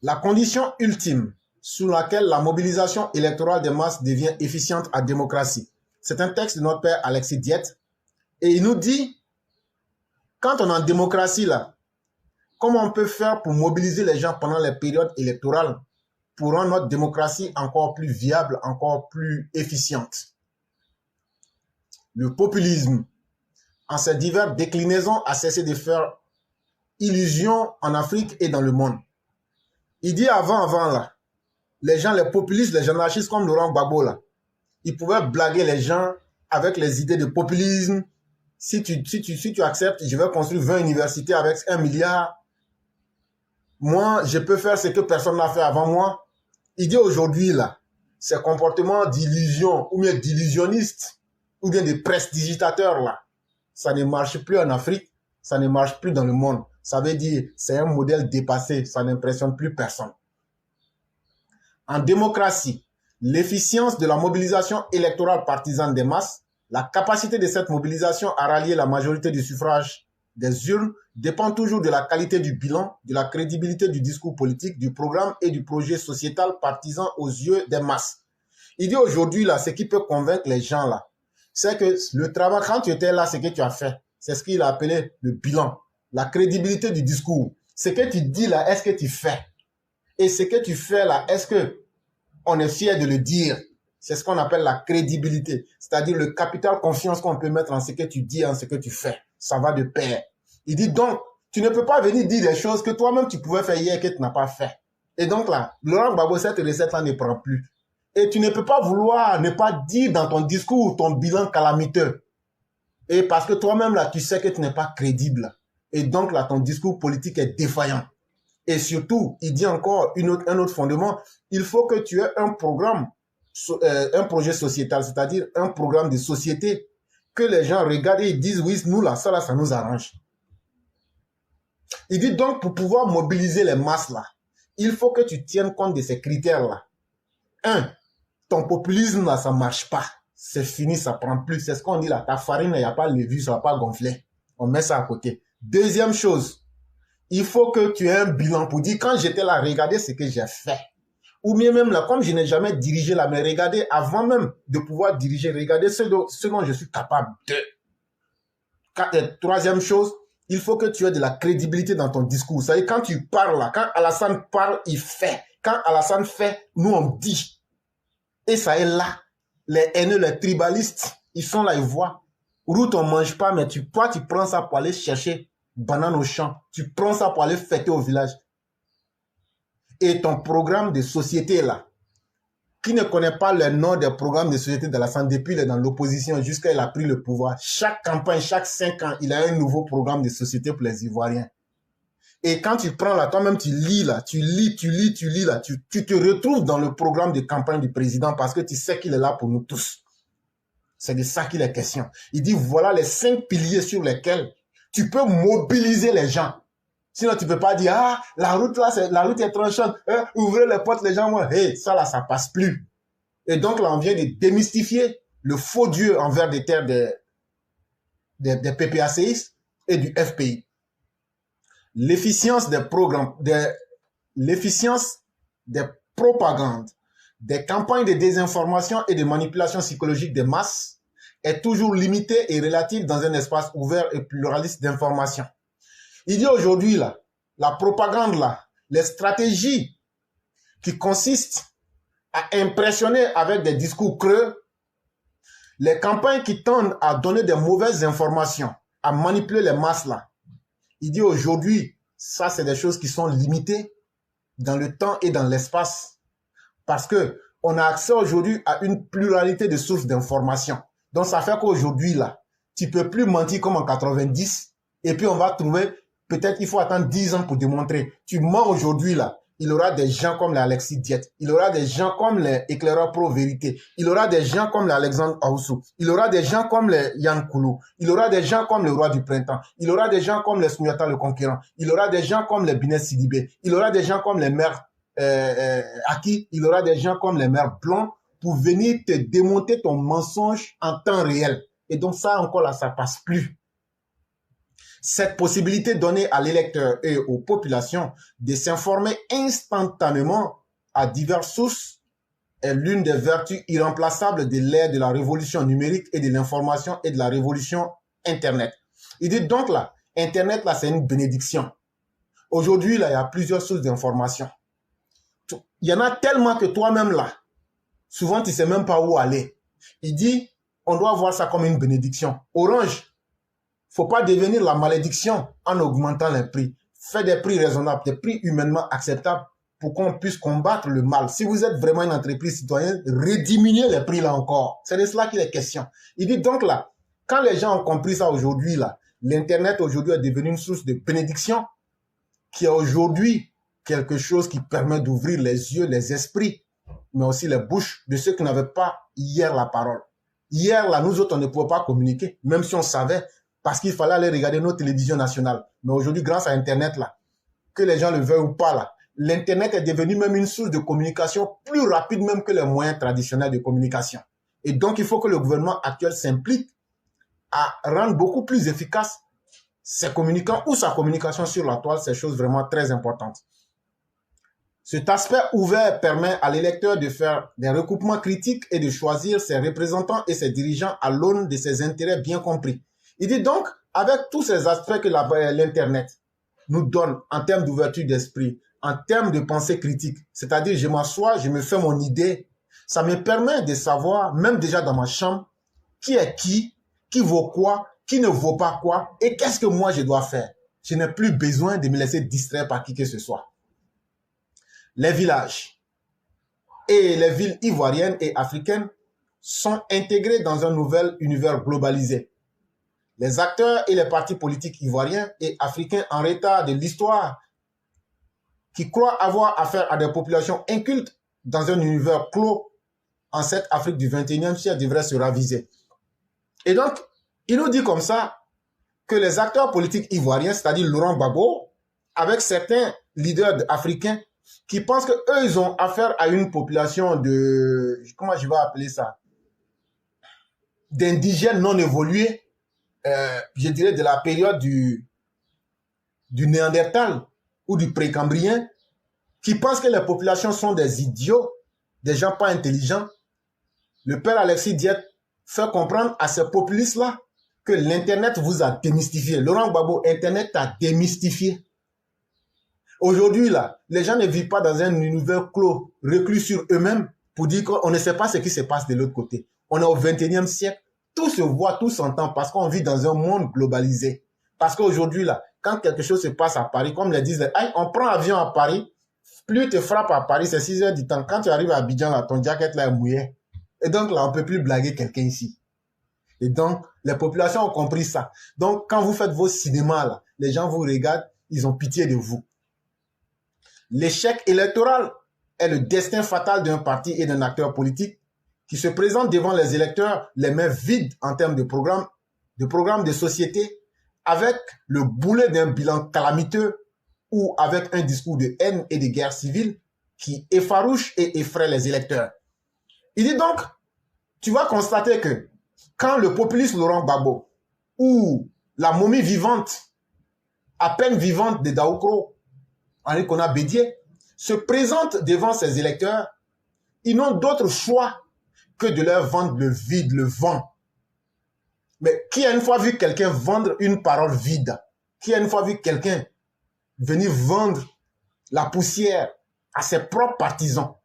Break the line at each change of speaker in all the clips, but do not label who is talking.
La condition ultime sous laquelle la mobilisation électorale des masses devient efficiente en démocratie. C'est un texte de notre père Alexis Diette. Et il nous dit, quand on est en démocratie, là, comment on peut faire pour mobiliser les gens pendant les périodes électorales pour rendre notre démocratie encore plus viable, encore plus efficiente. Le populisme, en ses diverses déclinaisons, a cessé de faire illusion en Afrique et dans le monde. Il dit avant là, les gens, les populistes, les anarchistes comme Laurent Gbagbo, là, ils pouvaient blaguer les gens avec les idées de populisme. Si tu acceptes, je vais construire 20 universités avec 1 milliard. Moi, je peux faire ce que personne n'a fait avant moi. Il dit aujourd'hui, là, ces comportements d'illusion, ou bien d'illusionnistes, ou bien de prestidigitateurs, là, ça ne marche plus en Afrique, ça ne marche plus dans le monde. Ça veut dire, c'est un modèle dépassé, ça n'impressionne plus personne. En démocratie, l'efficience de la mobilisation électorale partisane des masses, la capacité de cette mobilisation à rallier la majorité du suffrage des urnes dépend toujours de la qualité du bilan, de la crédibilité du discours politique, du programme et du projet sociétal partisan aux yeux des masses. Il dit aujourd'hui, là, ce qui peut convaincre les gens, là, c'est que le travail, quand tu étais là, ce que tu as fait, c'est ce qu'il a appelé le bilan, la crédibilité du discours. Ce que tu dis là, est-ce que tu fais? Et ce que tu fais là, est-ce que on est fier de le dire? C'est ce qu'on appelle la crédibilité, c'est-à-dire le capital confiance qu'on peut mettre en ce que tu dis, en ce que tu fais. Ça va de pair. Il dit donc, tu ne peux pas venir dire des choses que toi-même tu pouvais faire hier et que tu n'as pas fait. Et donc là, Laurent Gbagbo, cette recette-là ne prend plus. Et tu ne peux pas vouloir ne pas dire dans ton discours ton bilan calamiteux. Et parce que toi-même là, tu sais que tu n'es pas crédible. Et donc là, ton discours politique est défaillant. Et surtout, il dit encore un autre fondement, il faut que tu aies un programme, un projet sociétal, c'est-à-dire un programme de société que les gens regardent et ils disent, oui, nous là, ça nous arrange. Il dit donc, pour pouvoir mobiliser les masses là, il faut que tu tiennes compte de ces critères-là. 1. Ton populisme là, ça ne marche pas. C'est fini, ça ne prend plus. C'est ce qu'on dit là, ta farine, il n'y a pas de levure, ça ne va pas gonfler. On met ça à côté. Deuxième chose, il faut que tu aies un bilan pour dire, quand j'étais là, regardez ce que j'ai fait. Ou bien même là, comme je n'ai jamais dirigé là, mais regardez, avant même de pouvoir diriger, regardez ce dont je suis capable de. Troisième chose, il faut que tu aies de la crédibilité dans ton discours. Ça veut dire, quand tu parles là, quand Alassane parle, il fait. Quand Alassane fait, nous on dit. Et ça est là. Les haineux, les tribalistes, ils sont là, ils voient. Route, on ne mange pas, mais toi, tu prends ça pour aller chercher banane au champ. Tu prends ça pour aller fêter au village. Et ton programme de société là, qui ne connaît pas le nom des programmes de société d'Alassane depuis il est dans l'opposition jusqu'à il a pris le pouvoir. Chaque campagne, chaque 5 ans, il a un nouveau programme de société pour les Ivoiriens. Et quand tu prends là, toi-même tu lis là, tu lis là, tu te retrouves dans le programme de campagne du président parce que tu sais qu'il est là pour nous tous. C'est de ça qu'il est question. Il dit voilà les 5 piliers sur lesquels tu peux mobiliser les gens. Sinon, tu ne peux pas dire, ah, la route là, la route est tranchante, hein, ouvrez les portes, les gens, moi, hey, ça là, ça passe plus. Et donc là, on vient de démystifier le faux Dieu envers des terres des PPACI et du FPI. L'efficience des programmes, l'efficience des propagandes, des campagnes de désinformation et de manipulation psychologique des masses est toujours limitée et relative dans un espace ouvert et pluraliste d'information. Il dit aujourd'hui, là, la propagande, là, les stratégies qui consistent à impressionner avec des discours creux, les campagnes qui tendent à donner des mauvaises informations, à manipuler les masses, là. Il dit aujourd'hui, ça, c'est des choses qui sont limitées dans le temps et dans l'espace. Parce que on a accès aujourd'hui à une pluralité de sources d'informations. Donc, ça fait qu'aujourd'hui, là, tu ne peux plus mentir comme en 90, et puis on va trouver... Peut-être qu'il faut attendre 10 ans pour démontrer. Tu mens aujourd'hui là, il y aura des gens comme les Alexis Diette, il y aura des gens comme les éclaireurs pro-vérité, il y aura des gens comme les Alexandre Aoussou, il y aura des gens comme les Yann Koulou, il y aura des gens comme le roi du printemps, il y aura des gens comme les Souniata le conquérant, il y aura des gens comme les Binet Sidibé, il y aura des gens comme les maires Aki, il y aura des gens comme les maires Blancs pour venir te démonter ton mensonge en temps réel. Et donc ça encore là, ça passe plus. Cette possibilité donnée à l'électeur et aux populations de s'informer instantanément à diverses sources est l'une des vertus irremplaçables de l'ère de la révolution numérique et de l'information et de la révolution Internet. Il dit donc là, Internet là, c'est une bénédiction. Aujourd'hui, là, il y a plusieurs sources d'information. Il y en a tellement que toi-même là, souvent tu ne sais même pas où aller. Il dit, on doit voir ça comme une bénédiction. Orange, faut pas devenir la malédiction en augmentant les prix. Fais des prix raisonnables, des prix humainement acceptables pour qu'on puisse combattre le mal. Si vous êtes vraiment une entreprise citoyenne, rediminuez les prix là encore. C'est de cela qu'il est question. Il dit donc là, quand les gens ont compris ça aujourd'hui là, l'Internet aujourd'hui est devenu une source de bénédiction qui est aujourd'hui quelque chose qui permet d'ouvrir les yeux, les esprits, mais aussi les bouches de ceux qui n'avaient pas hier la parole. Hier là, nous autres, on ne pouvait pas communiquer, même si on savait, parce qu'il fallait aller regarder nos télévisions nationales. Mais aujourd'hui, grâce à Internet, là, que les gens le veuillent ou pas, là, l'Internet est devenu même une source de communication plus rapide même que les moyens traditionnels de communication. Et donc, il faut que le gouvernement actuel s'implique à rendre beaucoup plus efficace ses communicants ou sa communication sur la toile. C'est chose vraiment très importante. Cet aspect ouvert permet à l'électeur de faire des recoupements critiques et de choisir ses représentants et ses dirigeants à l'aune de ses intérêts bien compris. Il dit donc, avec tous ces aspects que l'Internet nous donne en termes d'ouverture d'esprit, en termes de pensée critique, c'est-à-dire je m'assois, je me fais mon idée, ça me permet de savoir, même déjà dans ma chambre, qui est qui vaut quoi, qui ne vaut pas quoi, et qu'est-ce que moi je dois faire. Je n'ai plus besoin de me laisser distraire par qui que ce soit. Les villages et les villes ivoiriennes et africaines sont intégrés dans un nouvel univers globalisé. Les acteurs et les partis politiques ivoiriens et africains en retard de l'histoire qui croient avoir affaire à des populations incultes dans un univers clos en cette Afrique du 21e siècle devraient se raviser. Et donc, il nous dit comme ça que les acteurs politiques ivoiriens, c'est-à-dire Laurent Gbagbo, avec certains leaders africains qui pensent qu'eux, ils ont affaire à une population de, comment je vais appeler ça, d'indigènes non évolués, je dirais de la période du Néandertal ou du Précambrien, qui pensent que les populations sont des idiots, des gens pas intelligents. Le père Alexis Diet fait comprendre à ces populistes-là que l'Internet vous a démystifié. Laurent Gbagbo, Internet t'a démystifié. Aujourd'hui, là, les gens ne vivent pas dans un univers clos, reclus sur eux-mêmes, pour dire qu'on ne sait pas ce qui se passe de l'autre côté. On est au 21e siècle. Tout se voit, tout s'entend parce qu'on vit dans un monde globalisé. Parce qu'aujourd'hui, là, quand quelque chose se passe à Paris, comme le disent, on prend avion à Paris, plus te frappe à Paris, c'est 6 heures du temps. Quand tu arrives à Abidjan, là, ton jacket là est mouillé. Et donc là, on ne peut plus blaguer quelqu'un ici. Et donc, les populations ont compris ça. Donc, quand vous faites vos cinémas, là, les gens vous regardent, ils ont pitié de vous. L'échec électoral est le destin fatal d'un parti et d'un acteur politique qui se présente devant les électeurs les mains vides en termes de programmes de société, avec le boulet d'un bilan calamiteux ou avec un discours de haine et de guerre civile qui effarouche et effraie les électeurs. Il dit donc, tu vas constater que quand le populiste Laurent Gbagbo ou la momie vivante, à peine vivante de Daoukro, Henri Konan Bédié, se présente devant ses électeurs, ils n'ont d'autre choix que de leur vendre le vide, le vent. Mais qui a une fois vu quelqu'un vendre une parole vide? Qui a une fois vu quelqu'un venir vendre la poussière à ses propres partisans?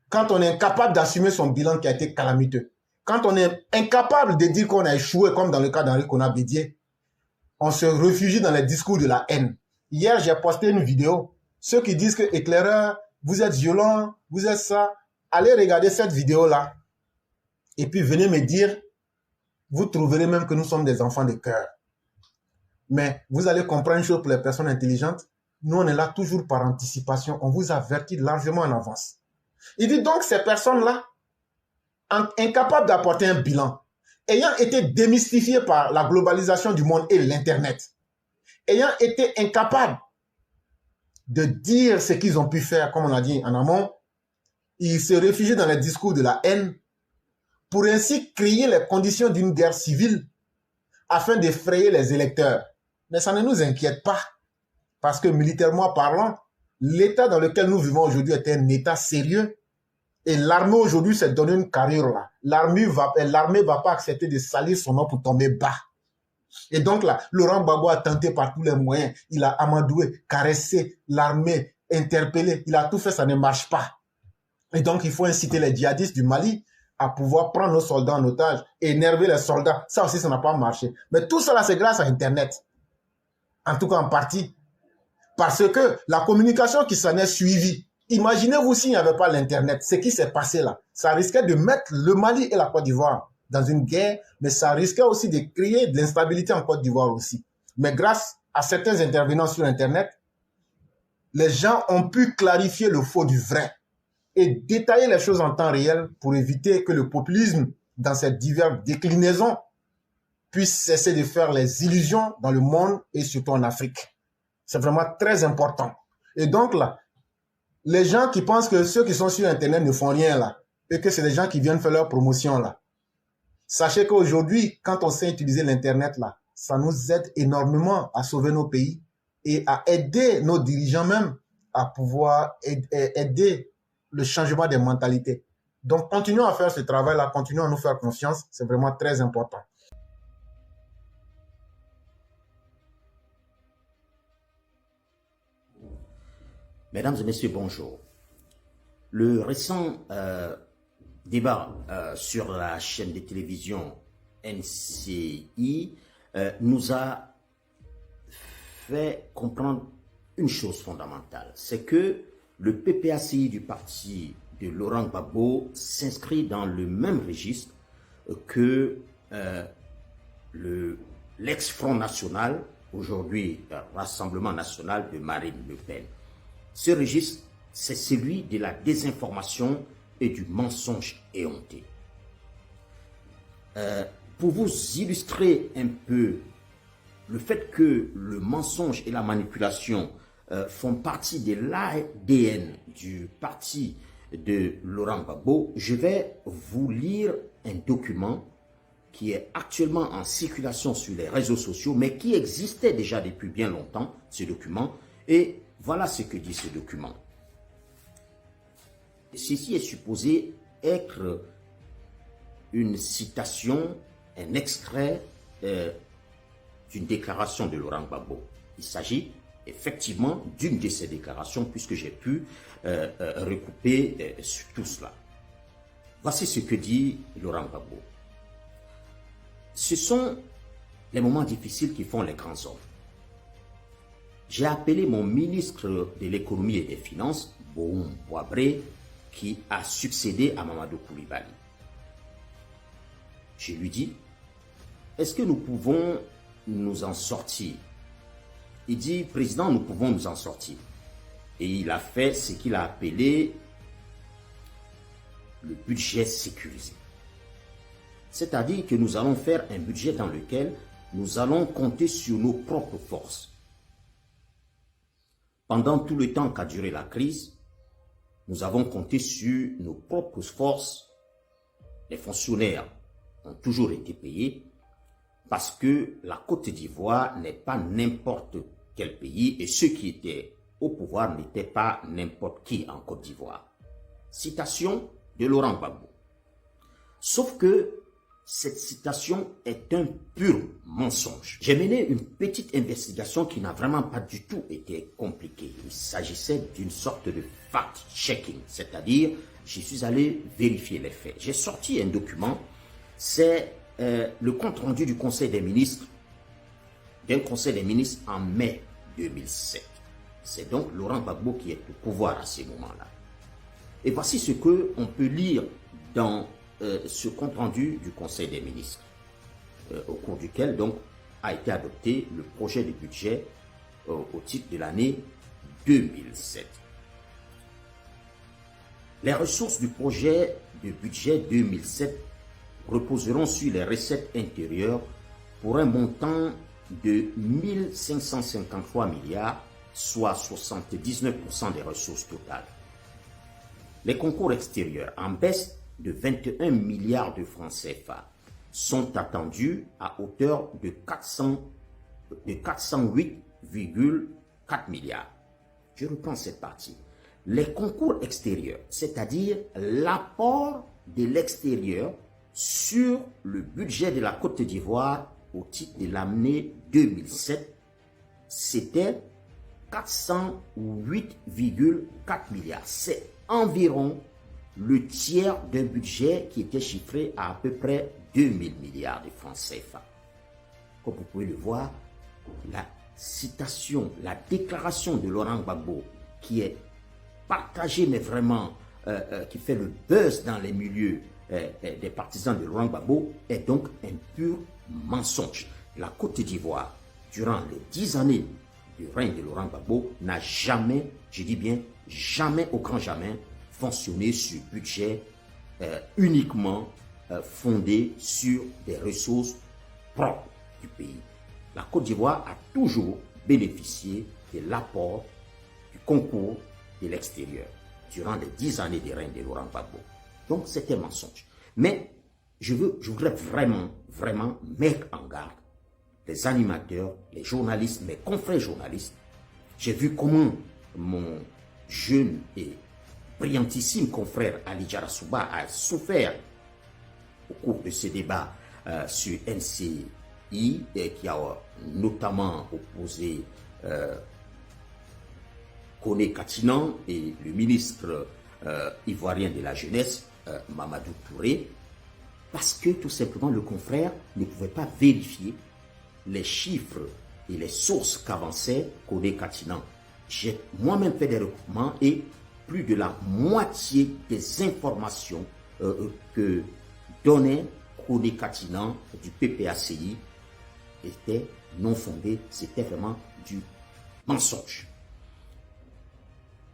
Quand on est incapable d'assumer son bilan qui a été calamiteux, quand on est incapable de dire qu'on a échoué, comme dans le cas d'Henri Konan Bédié, on se réfugie dans les discours de la haine. Hier, j'ai posté une vidéo. Ceux qui disent que éclaireur, vous êtes violent, vous êtes ça, allez regarder cette vidéo-là. Et puis venez me dire, vous trouverez même que nous sommes des enfants de cœur. Mais vous allez comprendre une chose pour les personnes intelligentes. Nous, on est là toujours par anticipation. On vous avertit largement en avance. Il dit donc ces personnes-là, incapables d'apporter un bilan, ayant été démystifiées par la globalisation du monde et l'Internet, ayant été incapables de dire ce qu'ils ont pu faire, comme on a dit en amont, ils se réfugient dans les discours de la haine pour ainsi créer les conditions d'une guerre civile afin d'effrayer les électeurs. Mais ça ne nous inquiète pas. Parce que militairement parlant, l'état dans lequel nous vivons aujourd'hui est un état sérieux. Et l'armée aujourd'hui s'est donné une carrure là. L'armée va pas accepter de salir son nom pour tomber bas. Et donc là, Laurent Gbagbo a tenté par tous les moyens. Il a amadoué, caressé l'armée, interpellé. Il a tout fait, ça ne marche pas. Et donc, il faut inciter les djihadistes du Mali à pouvoir prendre nos soldats en otage, énerver les soldats. Ça aussi, ça n'a pas marché. Mais tout cela, c'est grâce à Internet. En tout cas, en partie. Parce que la communication qui s'en est suivie, imaginez-vous s'il n'y avait pas l'Internet, ce qui s'est passé là. Ça risquait de mettre le Mali et la Côte d'Ivoire dans une guerre, mais ça risquait aussi de créer de l'instabilité en Côte d'Ivoire aussi. Mais grâce à certains intervenants sur Internet, les gens ont pu clarifier le faux du vrai et détailler les choses en temps réel pour éviter que le populisme, dans ses diverses déclinaisons, puisse cesser de faire les illusions dans le monde et surtout en Afrique. C'est vraiment très important. Et donc là, les gens qui pensent que ceux qui sont sur Internet ne font rien là, et que c'est des gens qui viennent faire leur promotion là, sachez qu'aujourd'hui, quand on sait utiliser l'Internet là, ça nous aide énormément à sauver nos pays et à aider nos dirigeants même à pouvoir aider le changement des mentalités. Donc, continuons à faire ce travail-là, continuons à nous faire confiance, c'est vraiment très important.
Mesdames et messieurs, bonjour. Le récent débat sur la chaîne de télévision NCI nous a fait comprendre une chose fondamentale, c'est que le PPACI du parti de Laurent Gbagbo s'inscrit dans le même registre que l'ex-Front National, aujourd'hui Rassemblement National de Marine Le Pen. Ce registre, c'est celui de la désinformation et du mensonge éhonté. Pour vous illustrer un peu le fait que le mensonge et la manipulation font partie de l'ADN du parti de Laurent Gbagbo, je vais vous lire un document qui est actuellement en circulation sur les réseaux sociaux, mais qui existait déjà depuis bien longtemps, ce document, et voilà ce que dit ce document. Ceci est supposé être une citation, un extrait d'une déclaration de Laurent Gbagbo. Il s'agit effectivement d'une de ces déclarations, puisque j'ai pu recouper sur tout cela. Voici ce que dit Laurent Gbagbo. Ce sont les moments difficiles qui font les grands hommes. J'ai appelé mon ministre de l'économie et des finances, Boum Boabré, qui a succédé à Mamadou Koulibaly. Je lui dis, est-ce que nous pouvons nous en sortir? Il dit, président, nous pouvons nous en sortir. Et il a fait ce qu'il a appelé le budget sécurisé. C'est-à-dire que nous allons faire un budget dans lequel nous allons compter sur nos propres forces. Pendant tout le temps qu'a duré la crise, nous avons compté sur nos propres forces. Les fonctionnaires ont toujours été payés parce que la Côte d'Ivoire n'est pas n'importe quel pays et ceux qui étaient au pouvoir n'étaient pas n'importe qui en Côte d'Ivoire. Citation de Laurent Gbagbo. Sauf que cette citation est un pur mensonge. J'ai mené une petite investigation qui n'a vraiment pas du tout été compliquée. Il s'agissait d'une sorte de fact-checking, c'est-à-dire je suis allé vérifier les faits. J'ai sorti un document, c'est le compte-rendu du Conseil des ministres, d'un Conseil des ministres en mai 2007. C'est donc Laurent Gbagbo qui est au pouvoir à ce moment-là. Et voici ce qu'on peut lire dans ce compte-rendu du Conseil des ministres, au cours duquel donc a été adopté le projet de budget au titre de l'année 2007. Les ressources du projet de budget 2007 reposeront sur les recettes intérieures pour un montant de 1553 milliards, soit 79% des ressources totales. Les concours extérieurs, en baisse de 21 milliards de francs CFA, sont attendus à hauteur de de 408,4 milliards. Je reprends cette partie. Les concours extérieurs, c'est-à-dire l'apport de l'extérieur sur le budget de la Côte d'Ivoire au titre de l'année 2007, c'était 408,4 milliards. C'est environ le tiers d'un budget qui était chiffré à peu près 2000 milliards de francs CFA. Comme vous pouvez le voir, la citation, la déclaration de Laurent Gbagbo qui est partagée, mais vraiment qui fait le buzz dans les milieux des partisans de Laurent Gbagbo, est donc un pur mensonge. La Côte d'Ivoire, durant les 10 années du règne de Laurent Gbagbo, n'a jamais, je dis bien jamais, au grand jamais, fonctionné sur budget uniquement fondé sur des ressources propres du pays. La Côte d'Ivoire a toujours bénéficié de l'apport du concours de l'extérieur durant les 10 années de règne de Laurent Gbagbo. Donc c'était un mensonge. Mais je voudrais vraiment mettre en garde les animateurs, les journalistes, mes confrères journalistes. J'ai vu comment mon jeune et brillantissime confrère Ali Djarasouba a souffert au cours de ce débat sur NCI, qui a notamment opposé Koné Katinan et le ministre ivoirien de la jeunesse, Mamadou Touré, parce que tout simplement le confrère ne pouvait pas vérifier les chiffres et les sources qu'avançait Koné Katinan. J'ai moi-même fait des recoupements et plus de la moitié des informations que donnait Koné Katinan du PPACI étaient non fondées, c'était vraiment du mensonge.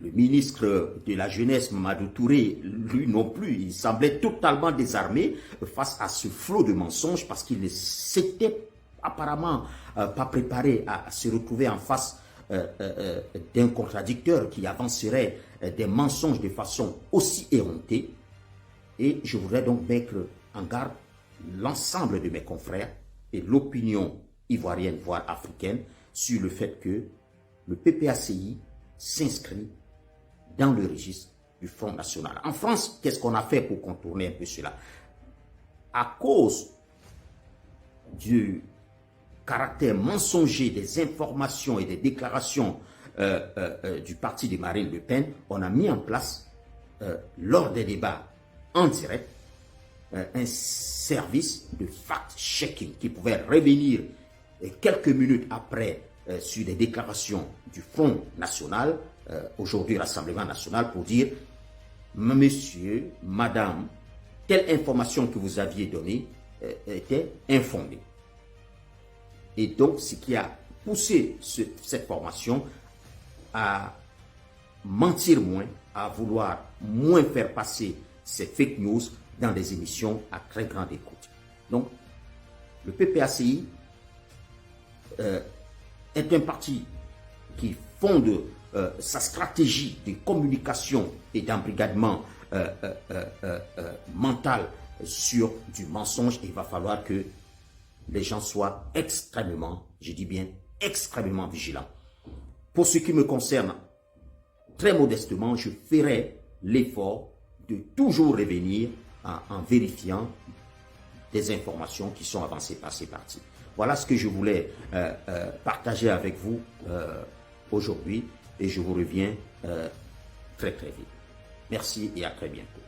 Le ministre de la Jeunesse, Mamadou Touré, lui non plus, il semblait totalement désarmé face à ce flot de mensonges parce qu'il ne s'était apparemment pas préparé à se retrouver en face d'un contradicteur qui avancerait des mensonges de façon aussi éhontée. Et je voudrais donc mettre en garde l'ensemble de mes confrères et l'opinion ivoirienne, voire africaine, sur le fait que le PPACI s'inscrit dans le registre du Front National. En France, qu'est-ce qu'on a fait pour contourner un peu cela? À cause du caractère mensonger des informations et des déclarations du parti de Marine Le Pen, on a mis en place, lors des débats en direct, un service de fact-checking qui pouvait revenir quelques minutes après sur des déclarations du Front National, aujourd'hui Rassemblement National, pour dire « Monsieur, Madame, telle information que vous aviez donnée était infondée ». Et donc, ce qui a poussé cette formation à mentir moins, à vouloir moins faire passer ces fake news dans des émissions à très grande écoute. Donc, le PPACI est un parti qui fonde sa stratégie de communication et d'embrigadement mental sur du mensonge. Et il va falloir que les gens soient extrêmement, je dis bien extrêmement vigilants. Pour ce qui me concerne, très modestement, je ferai l'effort de toujours revenir en vérifiant des informations qui sont avancées par ces partis. Voilà ce que je voulais partager avec vous aujourd'hui et je vous reviens très vite. Merci et à très bientôt.